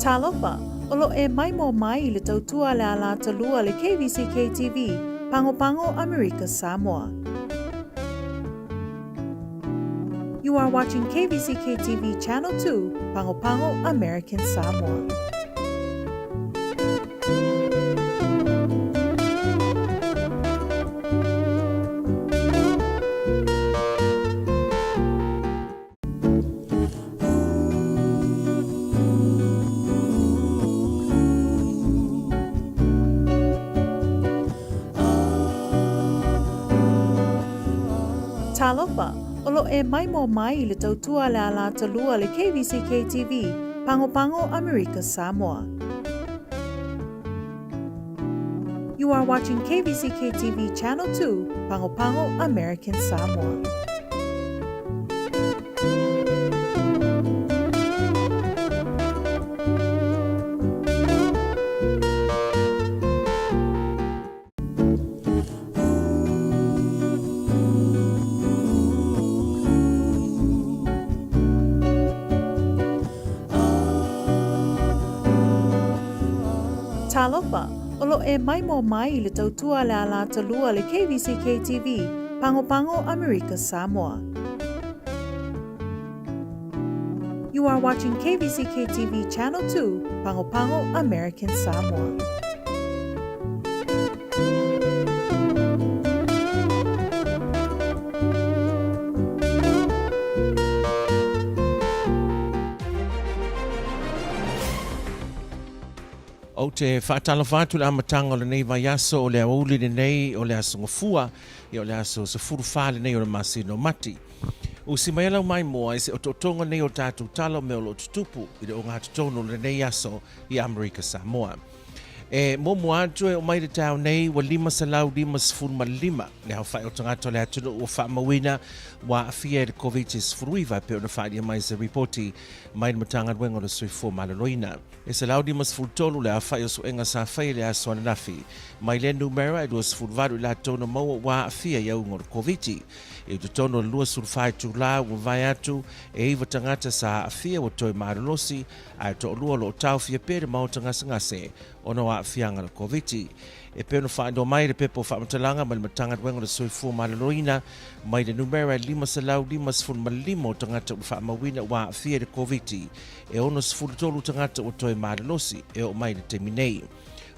Talofa, olo e mai mo mai le tautua le ala talua le KVZKTV, Pango Pango, America, Samoa. You are watching KVZKTV Channel 2, Pango Pango, American Samoa. Talofa, olo e mai mo mai le tautua le ala talua le KVZKTV, Pango Pango, America, Samoa. You are watching KVZKTV Channel 2, Pango Pango, American Samoa. Talofa, olo e mai mo mai le tautua le ala talua le KVZKTV, Pango Pango, America, Samoa. You are watching KVZKTV Channel 2, Pango Pango, American Samoa. O te whaatalawhatu le amatanga o le nei vai aso o le auli le nei o le aso ngofua i o le aso sa furu whale nei o le masino mati. O si mai alau mai moa i se o totonga nei o tātou talo me o lo tutupu i le o ngā tutono le nei aso i Amerika Samoa. E mo atu e o mai le tau nei wa 5.5 le hau whai o tangata le atunu o whaamawina wa afia le COVID-19 pe o na whaia mai se reporti mai le matanga wenga le sui fo malaloina. E se lau 5.5 le a whai o suenga sa whai le aso ananafi. Mai le numera e 2.4 le atonu maua wa afia ia ungo le COVID. E tu tono le 2.5 tu la wa vai atu e iwa tangata sa afia wa toi maralosi a to lua lo tau fia pere mau tangase ono a fianga le COVID. E peno whaendo mai le pepo whaamatalanga mai le matanga wenga le soi fua malaloina mai le numera 5.5 o tangata o whaamawina wa fia le COVID. E ono sfulutolu tangata o toi maralosi e o mai le teminei.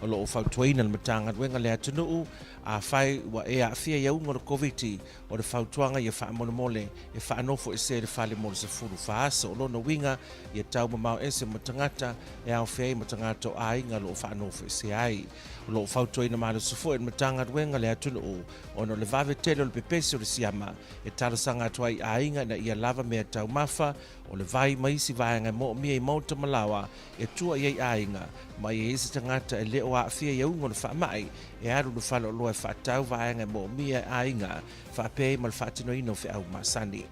O lo o whautuaina le matanga wenga le atunuu a whai wa e a fia ia unga le COVID o le whautuanga ia whaamolemole e whaanofo e se le whale mole se furu whaasa o lona winga ia tau mamau e se matangata e au whiai matangata o ainga lo o whaanofo e se ai. O lo o whautuaina maa le sufo e le matanga wenga le atunuu o no le vave tele o le pepesi o le siama e talasanga atuai ainga na ia lava mea tau mafa o le vai maisi vaenga mo mia i mauta malawa e tua iei ainga mai e isi tangata e leo a fia ia unga le whaamai e aru le whalo loa e whaatau vaenga mo mia ainga whaapei mal whaatino ino whi au masani.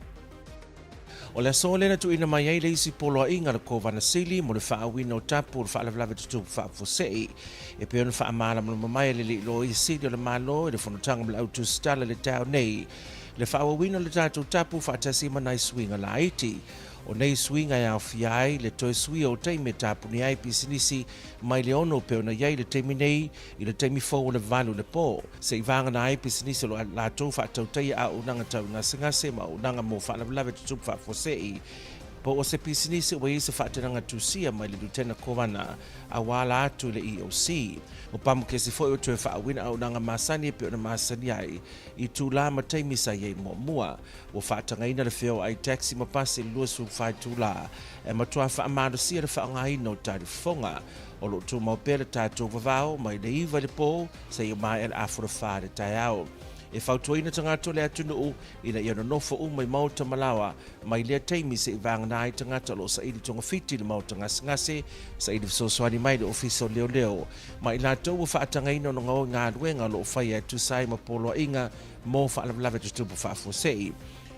O le aso lena tu ina mai ei le isi polo a inga le kovana sili mo le whaawina o tapu o le whaalawlawe tutu whaafosei e peo na whaamala mo le mamai le li lo i sili o le malo e le whanotanga mo le autu stala le tau nei le whaawina le tatu tapu whaatasi manai swinga la iti. O nei swinga ia fiai le toe sui o teime tapu ni ai pisinisi mai le ono peo na iai le teimi nei i le teimi fau le valu le po. Se i vanga na ai pisinisi lo la tau whaatau teia a unanga tau ngase ma unanga mo whaalawlawe tutupu whaafosei. Po o se pisinisi wa isa whaatenanga tusia mai le lutena kovana a wala atu le EOC. O pamu ke se foi o tue whaawina au nanga masani e pe o na masani ai i tu la mataimi sa iei mua. O whaatangaina le whio ai taxi mapase lua su whai tu la. E matua whaamado sia le whaangaina o tari fonga. O lo tu maupere tātou vavao mai le iwa le po sa i mai el afura whaare tai au. E whautuaina tangata le atunuu ina ia no nofo mai mauta malawa mai lea teimi se i vanganai tangata lo sa ili tonga fiti le mauta ngase sa ili fisoswani mai le ofiso leo leo mai la tau wa whaatangaina no ngau ngā ruenga lo whaia tu sai ma polo inga mo whaalawalawe tutupu whaafosei.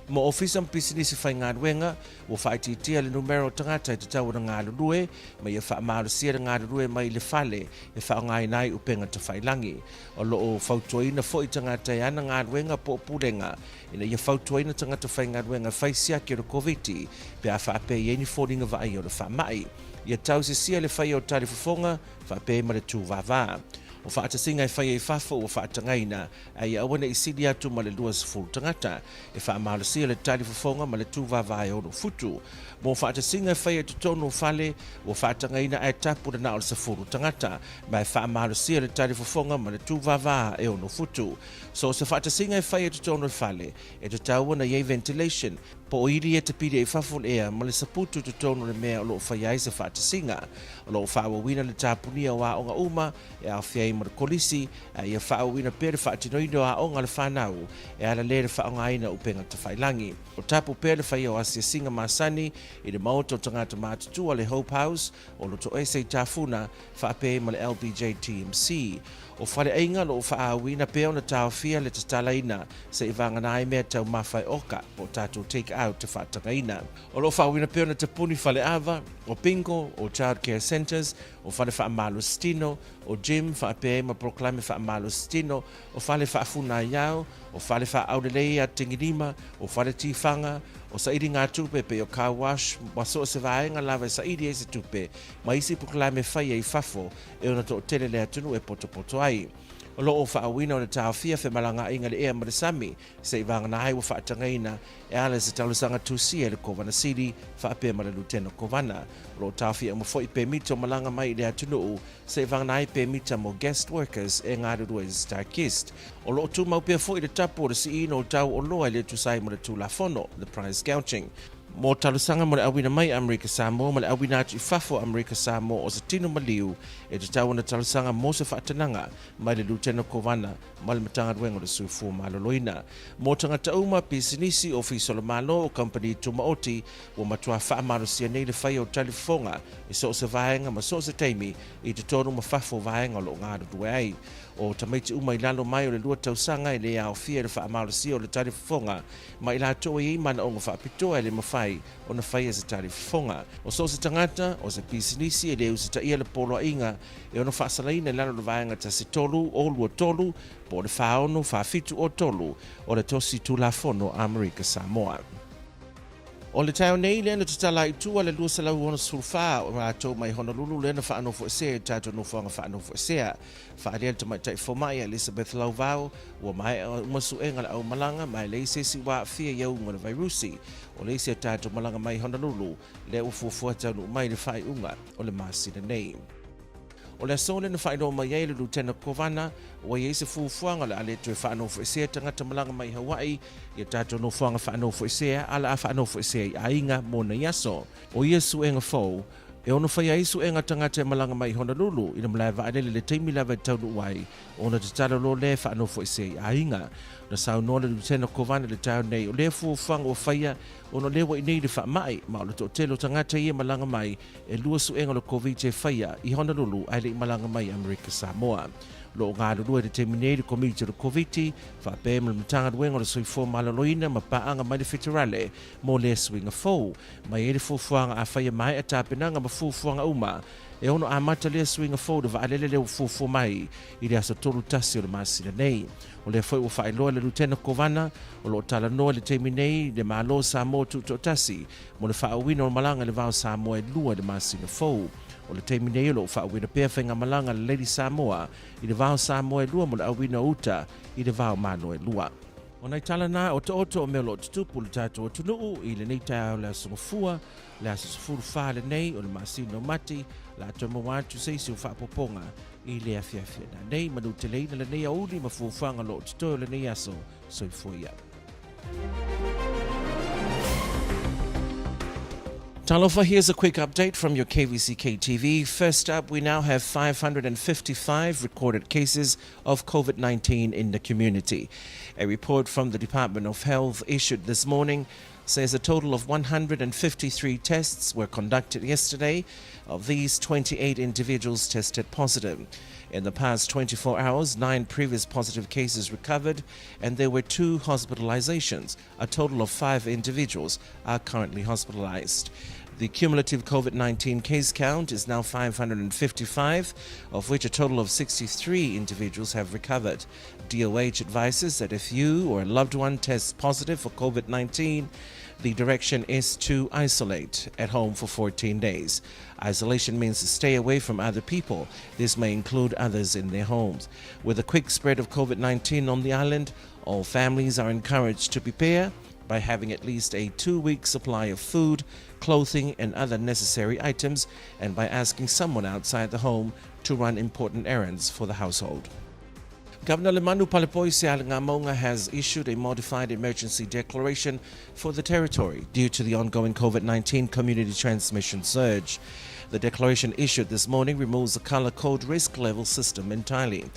Mo ofisa mpisinisi whai ngā ruenga o whaititia le numero tangata i te tau na ngā rurue mai e whaamaro sia ngā rurue mai le whale e whaongai nai upenga ta whailangi. O lo o whautuaina fo i tangata i ana ngā ruenga po purenga ina ia whautuaina tangata whai ngā ruenga whai sia ki o COVID pe a whaape i eni fōringa vai o le whaamai. ia tausisia le faia o talifofonga faapē ma le tuvavā. O whaatasinga e whaia i whafo o whaatangaina ai awana i sidi atu ma le 20 tangata e whaamalosia le talifofonga ma le tuvavā e ono futu. Mo whaatasinga e whaia tutonu whale o whaatangaina e tapu na o le 10 tangata ma e whaamalosia le talifofonga ma le tuvavā e ono futu. So se whaatasinga e whaia tutonu whale e te tauana iei ventilation po o iri e te pide e whafol ea ma le saputu tutonu le mea o loo whaia i se whaatasinga. O loo whaawawina le tapunia o a onga uma e a whiai ma le kolisi e ia whaawawina pere whaatinoino a onga le whanau e ala le whaonga aina upenga te whailangi. O tapu pere whaia o asia singa masani i le maoto tangata mātutua le Hope House o lo to ese tafuna whaape ma le LBJ TMC. O whare ainga lo whaawina peo na tawhia le tatalaina se i vanganai mea tau mawhai oka o tātou take out te whaatangaina. O lo whaawina peo na te puni whale ava, o bingo, o child care centres, o whale whaamalo stino, o gym whaape ma proclame whaamalo stino, o whale whaafuna iau, o whale whaaurelei a tingirima, o whale tifanga, o sairi ngā tupe pe o car wash, waso se vaenga lava sairi e se tupe, ma isi proclame whaia i whafo e ona to tele lea tunu e poto ai. O loo whaawina o le tawhia whe malanga inga le ea marisami, se i vangana hai wa whaatangaina e ala se talusanga tusia le kovana siri, whaape ma le lutena kovana. O loo tawhia mo foi pe mita o malanga mai le atunuu, se i vangana hai pe mita mo guest workers e ngā rurua i star kist. O loo tu mau pia foi le tapu o le si ino o tau o loa le tusai mo le tulafono, the prize gouging. Mo talusanga mo le awina mai Amerika Samoa, mo le awina atu i whafo Amerika Samoa o se tino maliu e te tau na talusanga mo se whaatananga mai le lutena kovana ma le matanga ruengo le sufu maloloina. Mo tangata uma pisinisi o fisolo malo o company tumaoti o matua whaamaro sia nei le whai o talifonga i so se vaenga ma so se teimi i te tonu ma whafo vaenga lo ngāru due ai. O tamaiti uma i lalo mai o le lua tausanga i le au fia le whaamaro sia o le talifonga ma i la toa i mana o ngā whaapitoa le mawhai o na whai e se talifonga. O so se tangata o se pisinisi e le usi ta ia le polo inga e ona whaasalaina lalo le vaenga ta se tolu o lua tolu po le whaono whaafitu o tolu o le tosi tulafono Amerika Samoa. O le tau nei le na tatala i tua le lua salau ona sulfa o rātou mai Honolulu le na whaanofo esea tātou nofuanga whaanofo esea. Whaaria ta mai tai whomai Elizabeth Lauvao ua mai umasu e ngala au malanga mai le isesi wa fia iau ngana vairusi. O le isia tātou malanga mai Honolulu le ufuafua tau mai le whai unga o le masina nei. O le sole na whaino mai ei le lutena kovana o ei se fufuanga le ale tue whaanofo esea tangata malanga mai Hawaii ia tātou nofuanga whaanofo esea ala a whaanofo esea i ainga mōna iaso. O ia suenga fau e ono whaia isu e ngatangata e malanga mai Honolulu ina malai vaadele le teimi lava taunu uai ona te tala lo le whaanofo esea i ainga. Na sau noa le lutena kovana le tau nei o le fufuanga o whaia ono lewa i nei le wha mai ma o le to telo tangata i e malanga mai e lua suenga le COVID whaia i Honolulu ai le i malanga mai Amerika Samoa. Lo ngā rurua te teminei le komiti le COVID, whapēma le matanga ruenga le soifo malaloina ma paanga mai le whitarale mō le swinga fōu. Mai e le fufuanga a whaia mai a tāpenanga ma fufuanga uma. E ono a mata le swinga fōu de vaalele le fufu mai i le asa tolu tasi o le masina nei. O le foi o whaeloa le lutena kovana o lo tala noa le teminei le malo Samoa tuto tasi mo le whaawina o malanga le vao Samoa e lua le masina fōu. O le teminei lo whaawina pēr whenga malanga le Lady Samoa i le vao Samoa e lua mo le awina uta i le vao mano e lua. O nei tala nā o te oto o mea lo tutupu le tātou atunuu i le nei tāo le asungafua, le asasufuru whāle nei o le masino mati, la ato mawatu seisi o whaapoponga i le afiafia nā nei manu te leina le nei auli ma fuwhanga lo tuto le nei aso soifuia. Talofa, here's a quick update from your KVZKTV. First up, we now have 555 recorded cases of COVID-19 in the community. A report from the Department of Health issued this morning says a total of 153 tests were conducted yesterday. Of these, 28 individuals tested positive. In the past 24 hours, 9 previous positive cases recovered, and there were 2 hospitalizations. A total of 5 individuals are currently hospitalized. The cumulative COVID-19 case count is now 555, of which a total of 63 individuals have recovered. DOH advises that if you or a loved one tests positive for COVID-19, The direction is to isolate at home for 14 days. Isolation means to stay away from other people. This may include others in their homes. With the quick spread of COVID-19 on the island, all families are encouraged to prepare by having at least a 2-week supply of food, clothing, and other necessary items, and by asking someone outside the home to run important errands for the household. Governor Lemanu Palepoisialangamonga has issued a modified emergency declaration for the territory due to the ongoing COVID-19 community transmission surge. The declaration issued this morning removes the color code risk level system entirely.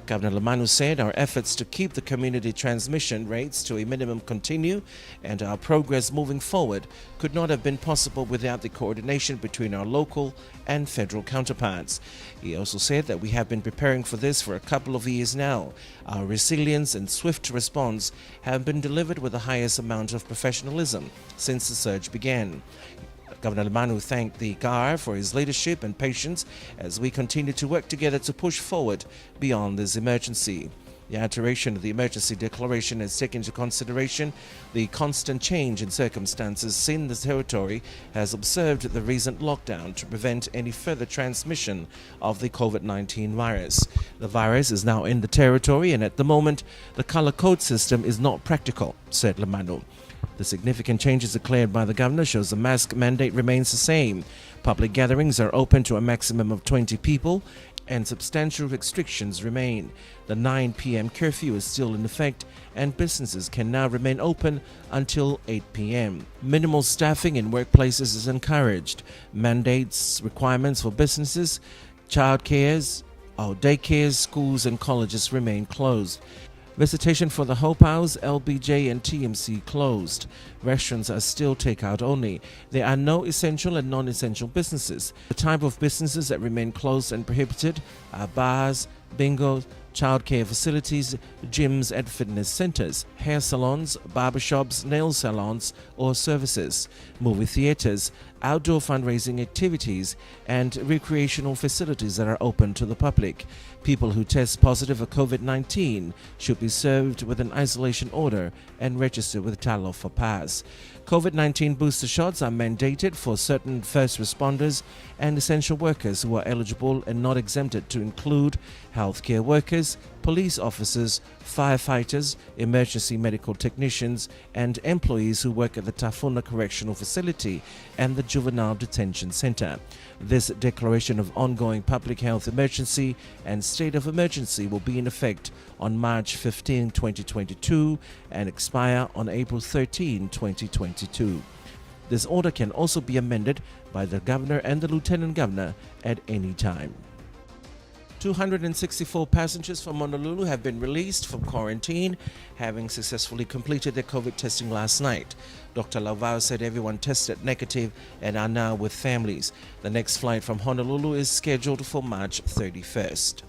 Governor Lemanu said our efforts to keep the community transmission rates to a minimum continue, and our progress moving forward could not have been possible without the coordination between our local and federal counterparts. He also said that we have been preparing for this for a couple of years now. Our resilience and swift response have been delivered with the highest amount of professionalism since the surge began. Governor Lemanu thanked the GAR for his leadership and patience as we continue to work together to push forward beyond this emergency. The alteration of the emergency declaration has taken into consideration the constant change in circumstances seen the territory has observed the recent lockdown to prevent any further transmission of the COVID-19 virus. The virus is now in the territory, and at the moment, the color code system is not practical, said Lemanu. The significant changes declared by the governor shows the mask mandate remains the same. Public gatherings are open to a maximum of 20 people, and substantial restrictions remain. The 9 p.m. curfew is still in effect, and businesses can now remain open until 8 p.m. Minimal staffing in workplaces is encouraged. Mandates, requirements for businesses, childcares, daycares, schools, and colleges remain closed. Visitation for the Hope House, LBJ, and TMC closed. Restaurants are still takeout only. There are no essential and non-essential businesses. The type of businesses that remain closed and prohibited are bars, bingos, childcare facilities, gyms and fitness centers, hair salons, barbershops, nail salons or services, movie theaters, outdoor fundraising activities, and recreational facilities that are open to the public. People who test positive for COVID-19 should be served with an isolation order and register with Talofa Pass. COVID-19 booster shots are mandated for certain first responders and essential workers who are eligible and not exempted, to include healthcare workers, police officers, firefighters, emergency medical technicians, and employees who work at the Tafuna Correctional Facility and the Juvenile Detention Center. This declaration of ongoing public health emergency and state of emergency will be in effect on March 15, 2022 and expire on April 13, 2022. This order can also be amended by the governor and the lieutenant governor at any time. 264 passengers from Honolulu have been released from quarantine, having successfully completed their COVID testing last night. Dr. Lauvao said everyone tested negative and are now with families. The next flight from Honolulu is scheduled for March 31st.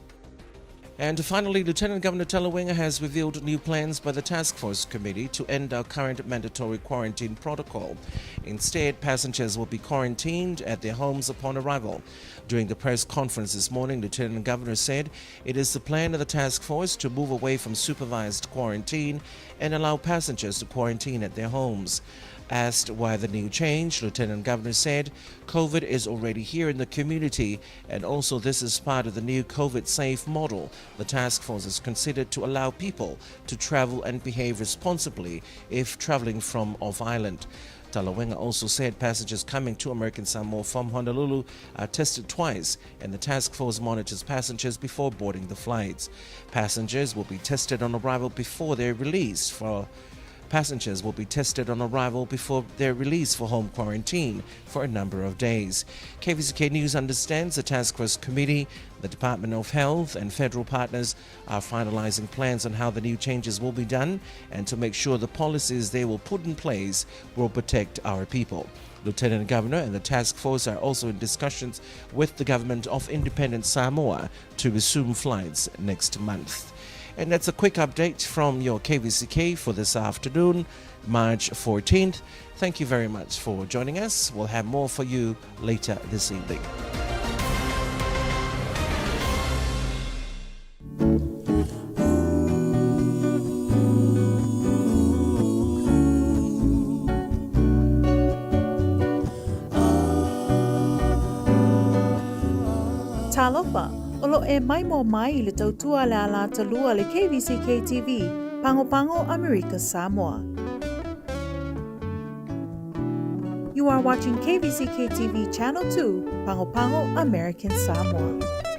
And finally, Lieutenant Governor Talawenga has revealed new plans by the Task Force Committee to end our current mandatory quarantine protocol. Instead, passengers will be quarantined at their homes upon arrival. During the press conference this morning, Lieutenant Governor said it is the plan of the task force to move away from supervised quarantine and allow passengers to quarantine at their homes. Asked why the new change, Lieutenant Governor said COVID is already here in the community, and also this is part of the new COVID-safe model. The task force is considered to allow people to travel and behave responsibly if traveling from off-island. Talawenga also said passengers coming to American Samoa from Honolulu are tested twice, and the task force monitors passengers before boarding the flights. Passengers will be tested on arrival before they're released for home quarantine for a number of days. KVZK News understands the Task Force Committee, the Department of Health, and federal partners are finalizing plans on how the new changes will be done and to make sure the policies they will put in place will protect our people. Lieutenant Governor and the task force are also in discussions with the government of independent Samoa to resume flights next month. And that's a quick update from your KVZK for this afternoon, March 14th. Thank you very much for joining us. We'll have more for you later this evening. Talofa, olo e mai mo mai le tautua le ala talua le KVZKTV, Pango Pango, America, Samoa. You are watching KVZK TV Channel 2, Pango Pango, American Samoa.